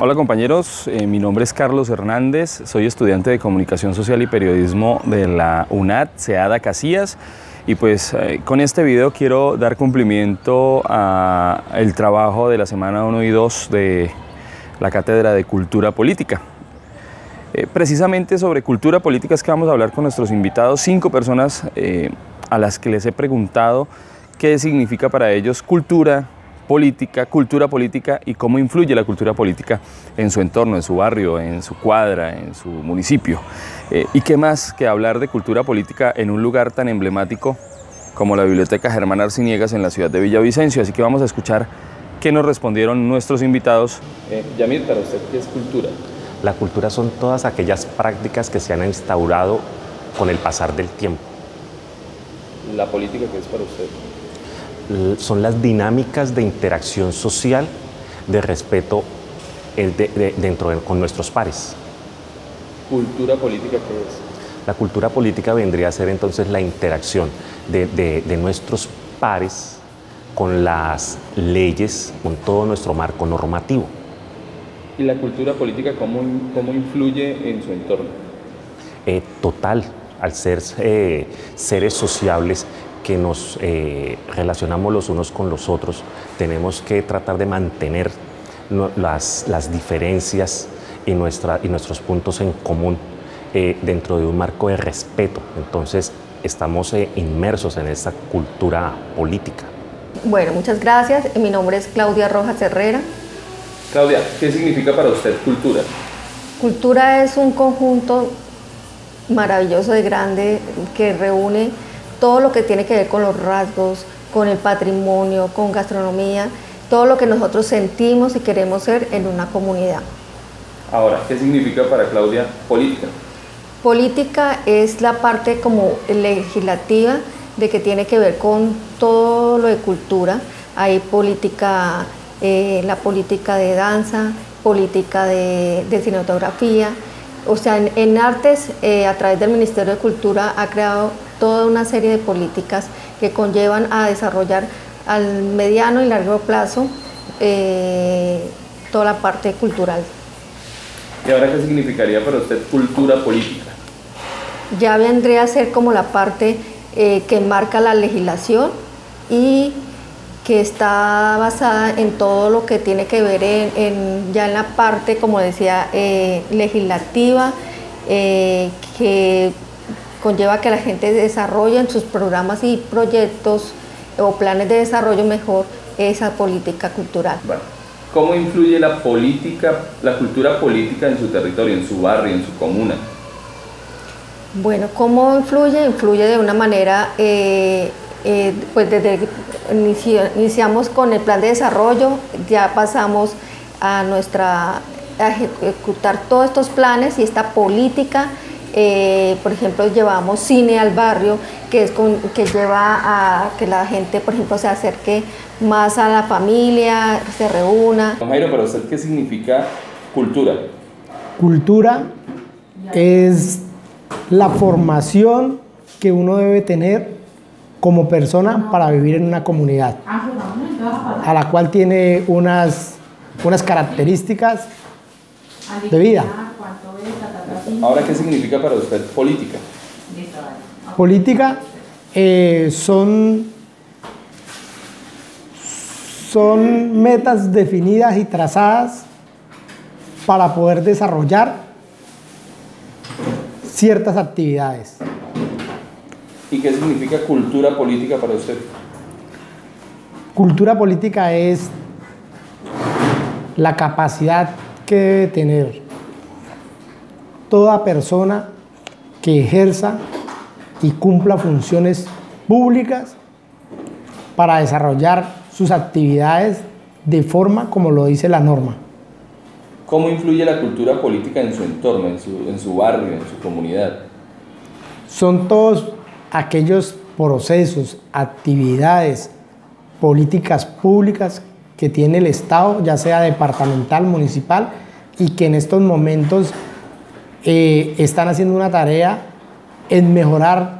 Hola compañeros, mi nombre es Carlos Hernández, soy estudiante de Comunicación Social y Periodismo de la UNAD, CEADA Casillas, y pues con este video quiero dar cumplimiento al trabajo de la semana 1 y 2 de la Cátedra de Cultura Política. Precisamente sobre cultura política es que vamos a hablar con nuestros invitados, 5 personas a las que les he preguntado qué significa para ellos cultura política y cómo influye la cultura política en su entorno, en su barrio, en su cuadra, en su municipio. Y qué más que hablar de cultura política en un lugar tan emblemático como la Biblioteca Germán Arciniegas en la ciudad de Villavicencio. Así que vamos a escuchar qué nos respondieron nuestros invitados. Yamir, para usted, ¿qué es cultura? La cultura son todas aquellas prácticas que se han instaurado con el pasar del tiempo. ¿La política qué es para usted? Son las dinámicas de interacción social, de respeto con nuestros pares. ¿Cultura política qué es? La cultura política vendría a ser entonces la interacción de nuestros pares con las leyes, con todo nuestro marco normativo. ¿Y la cultura política cómo influye en su entorno? Total, al ser seres sociables que nos relacionamos los unos con los otros, tenemos que tratar de mantener las diferencias y nuestros puntos en común dentro de un marco de respeto. Entonces, estamos inmersos en esta cultura política. Bueno, muchas gracias. Mi nombre es Claudia Rojas Herrera. Claudia, ¿qué significa para usted cultura? Cultura es un conjunto maravilloso de grande que reúne todo lo que tiene que ver con los rasgos, con el patrimonio, con gastronomía, todo lo que nosotros sentimos y queremos ser en una comunidad. Ahora, ¿qué significa para Claudia política? Política es la parte como legislativa de que tiene que ver con todo lo de cultura. Hay política, la política de danza, política de cinematografía. O sea, en artes, a través del Ministerio de Cultura ha creado toda una serie de políticas que conllevan a desarrollar al mediano y largo plazo toda la parte cultural. ¿Y ahora qué significaría para usted cultura política? Ya vendría a ser como la parte que marca la legislación y que está basada en todo lo que tiene que ver ya en la parte, como decía, legislativa, que conlleva que la gente desarrolle en sus programas y proyectos o planes de desarrollo mejor esa política cultural. Bueno, ¿cómo influye la cultura política en su territorio, en su barrio, en su comuna? Bueno, ¿cómo influye? Influye de una manera, pues desde que iniciamos con el plan de desarrollo, ya pasamos a ejecutar todos estos planes y esta política. Por ejemplo, llevamos cine al barrio, que lleva a que la gente, por ejemplo, se acerque más a la familia, se reúna. Don Jairo, ¿para usted qué significa cultura? Cultura es la formación que uno debe tener como persona para vivir en una comunidad, a la cual tiene unas características de vida. Ahora, ¿qué significa para usted política? Política son metas definidas y trazadas para poder desarrollar ciertas actividades. ¿Y qué significa cultura política para usted? Cultura política es la capacidad que debe tener toda persona que ejerza y cumpla funciones públicas para desarrollar sus actividades de forma como lo dice la norma. ¿Cómo influye la cultura política en su entorno, en su barrio, en su comunidad? Son todos aquellos procesos, actividades, políticas públicas que tiene el Estado, ya sea departamental, municipal, y que en estos momentos están haciendo una tarea en mejorar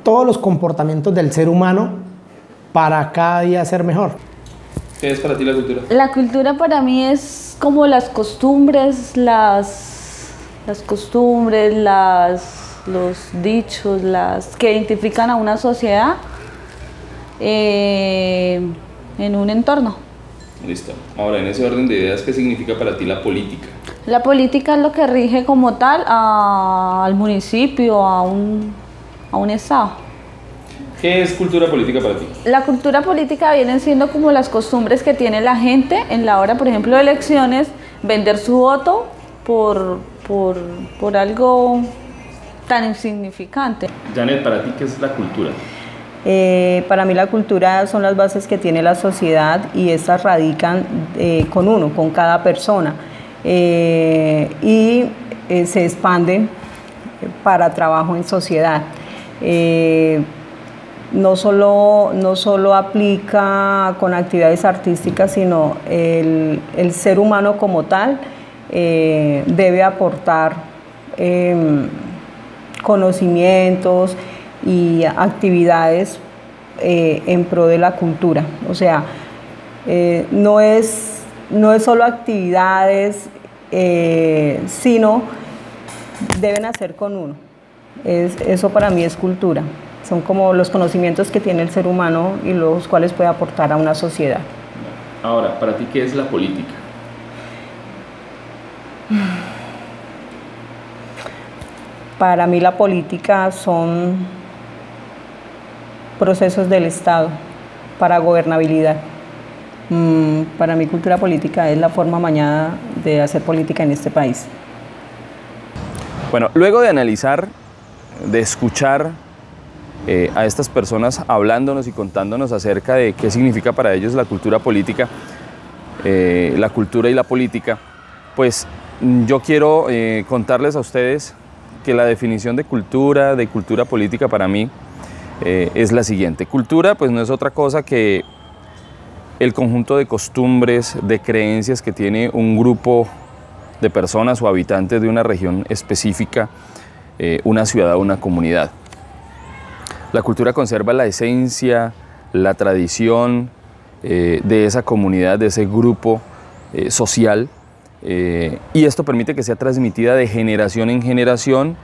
todos los comportamientos del ser humano para cada día ser mejor. ¿Qué es para ti la cultura? La cultura para mí es como las costumbres, los dichos, las que identifican a una sociedad en un entorno. Listo. Ahora, en ese orden de ideas, ¿qué significa para ti la política? La política es lo que rige como tal al municipio, a un estado. ¿Qué es cultura política para ti? La cultura política vienen siendo como las costumbres que tiene la gente en la hora, por ejemplo, de elecciones, vender su voto por algo tan insignificante. Janet, para ti, ¿qué es la cultura? Para mí la cultura son las bases que tiene la sociedad y estas radican con uno, con cada persona y se expanden para trabajo en sociedad. No solo aplica con actividades artísticas, sino el ser humano como tal debe aportar conocimientos y actividades en pro de la cultura. O sea, no es solo actividades, sino deben hacer con uno. Eso para mí es cultura. Son como los conocimientos que tiene el ser humano y los cuales puede aportar a una sociedad. Ahora, para ti, ¿qué es la política? Para mí la política son procesos del Estado para gobernabilidad. Para mí cultura política es la forma amañada de hacer política en este país. Bueno, luego de analizar, de escuchar a estas personas hablándonos y contándonos acerca de qué significa para ellos la cultura política, la cultura y la política, pues yo quiero contarles a ustedes que la definición de cultura política para mí es la siguiente. Cultura pues no es otra cosa que el conjunto de costumbres, de creencias que tiene un grupo de personas o habitantes de una región específica, una ciudad o una comunidad. La cultura conserva la esencia, la tradición de esa comunidad, de ese grupo social, y esto permite que sea transmitida de generación en generación,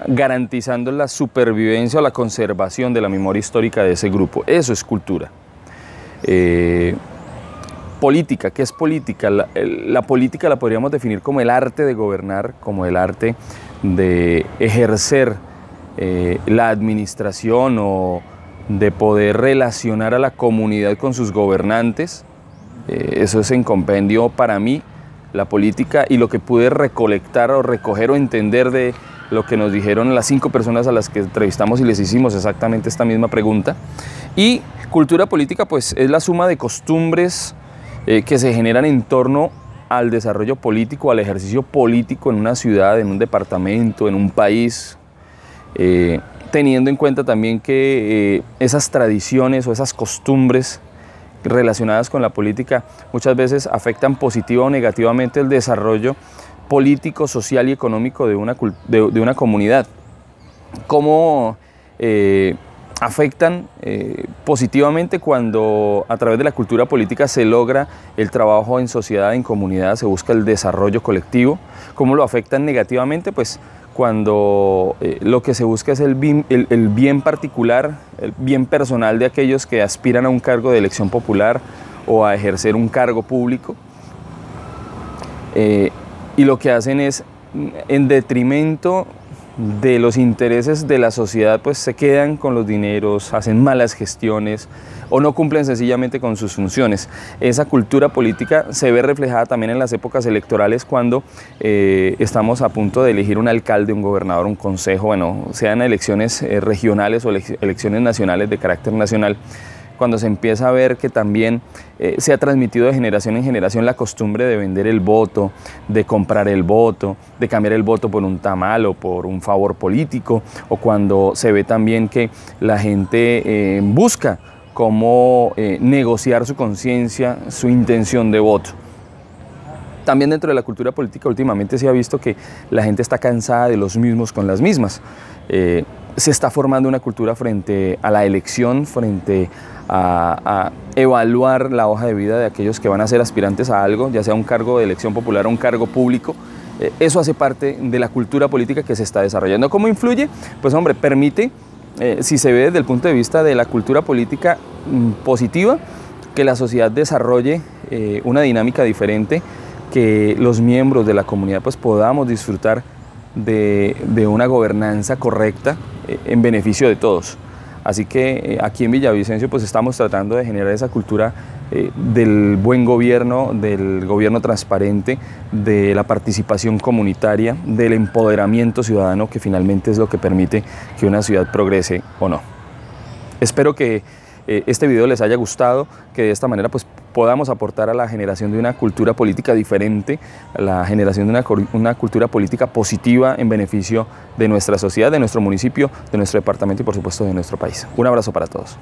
garantizando la supervivencia o la conservación de la memoria histórica de ese grupo. Eso es cultura. Política, ¿qué es política? La política la podríamos definir como el arte de gobernar, como el arte de ejercer la administración o de poder relacionar a la comunidad con sus gobernantes. Eso es en compendio para mí la política, y lo que pude recolectar o recoger o entender de lo que nos dijeron las 5 personas a las que entrevistamos y les hicimos exactamente esta misma pregunta. Y cultura política pues es la suma de costumbres que se generan en torno al desarrollo político, al ejercicio político en una ciudad, en un departamento, en un país, teniendo en cuenta también que esas tradiciones o esas costumbres relacionadas con la política muchas veces afectan positiva o negativamente el desarrollo político, social y económico de una comunidad. ¿Cómo afectan positivamente cuando a través de la cultura política se logra el trabajo en sociedad, en comunidad, se busca el desarrollo colectivo? ¿Cómo lo afectan negativamente? Pues cuando lo que se busca es el bien particular, el bien personal de aquellos que aspiran a un cargo de elección popular o a ejercer un cargo público, y lo que hacen es, en detrimento de los intereses de la sociedad, pues se quedan con los dineros, hacen malas gestiones o no cumplen sencillamente con sus funciones. Esa cultura política se ve reflejada también en las épocas electorales, cuando estamos a punto de elegir un alcalde, un gobernador, un consejo, bueno, sean elecciones regionales o elecciones nacionales de carácter nacional, cuando se empieza a ver que también se ha transmitido de generación en generación la costumbre de vender el voto, de comprar el voto, de cambiar el voto por un tamal o por un favor político, o cuando se ve también que la gente busca cómo negociar su conciencia, su intención de voto. También dentro de la cultura política últimamente se ha visto que la gente está cansada de los mismos con las mismas. se está formando una cultura frente a la elección, frente a evaluar la hoja de vida de aquellos que van a ser aspirantes a algo, ya sea un cargo de elección popular o un cargo público. Eso hace parte de la cultura política que se está desarrollando. ¿Cómo influye? Pues hombre, permite, si se ve desde el punto de vista de la cultura política positiva, que la sociedad desarrolle una dinámica diferente, que los miembros de la comunidad pues podamos disfrutar de una gobernanza correcta en beneficio de todos. Así que aquí en Villavicencio pues estamos tratando de generar esa cultura del buen gobierno, del gobierno transparente, de la participación comunitaria, del empoderamiento ciudadano, que finalmente es lo que permite que una ciudad progrese o no. Espero que este video les haya gustado, que de esta manera pues podamos aportar a la generación de una cultura política diferente, a la generación de una cultura política positiva en beneficio de nuestra sociedad, de nuestro municipio, de nuestro departamento y por supuesto de nuestro país. Un abrazo para todos.